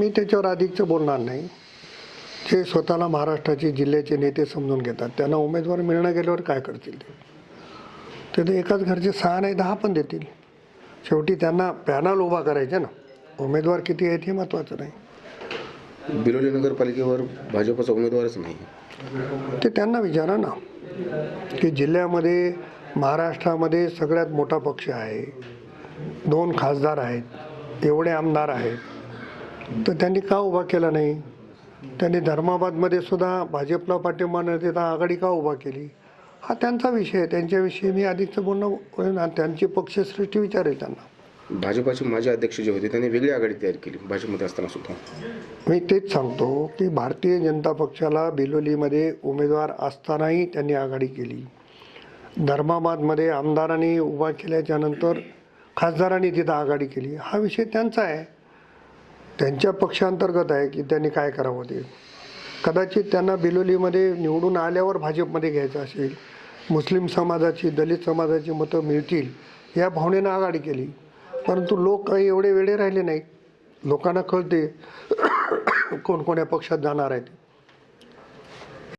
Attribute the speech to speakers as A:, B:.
A: मी त्याच्यावर अधिकचं बोलणार नाही. जे स्वतःला महाराष्ट्राचे जिल्ह्याचे नेते समजून घेतात त्यांना उमेदवार मिळणं गेल्यावर काय करतील ते तर एकाच घरचे 6 नाही 10 पण देतील. शेवटी त्यांना पॅनल उभा करायचे ना, उमेदवार किती आहेत हे महत्त्वाचं नाही.
B: बिलोली नगरपालिकेवर भाजपचा उमेदवारच नाही.
A: ते त्यांना विचारा ना की जिल्ह्यामध्ये महाराष्ट्रामध्ये सगळ्यात मोठा पक्ष आहे, 2 खासदार आहेत, एवढे आमदार आहेत, तर त्यांनी का उभा केला नाही? त्यांनी धर्माबादमध्ये सुद्धा भाजपला पाठिंबा न देता आघाडी का उभा केली? हा त्यांचा विषय आहे. त्यांच्याविषयी मी अधिकचं बोलणं, त्यांची पक्षश्रेष्ठी विचारेल त्यांना.
B: भाजपाचे माजी अध्यक्ष जे होते त्यांनी वेगळी आघाडी तयार केली भाजपमध्ये असताना सुद्धा.
A: मी तेच सांगतो की भारतीय जनता पक्षाला बिलोलीमध्ये उमेदवार असतानाही त्यांनी आघाडी केली. धर्माबादमध्ये आमदारांनी उभा केल्याच्या नंतर खासदारांनी तिथं आघाडी केली. हा विषय त्यांचा आहे, त्यांच्या पक्षांतर्गत आहे की त्यांनी काय करावं ते. कदाचित त्यांना बिलोलीमध्ये निवडून आल्यावर भाजपमध्ये घ्यायचं असेल, मुस्लिम समाजाची दलित समाजाची मतं मिळतील या भावनेनं आघाडी केली. परंतु लोक काही एवढे वेडे राहिले नाहीत. लोकांना कळते कोण कोण्या पक्षात जाणार आहेत.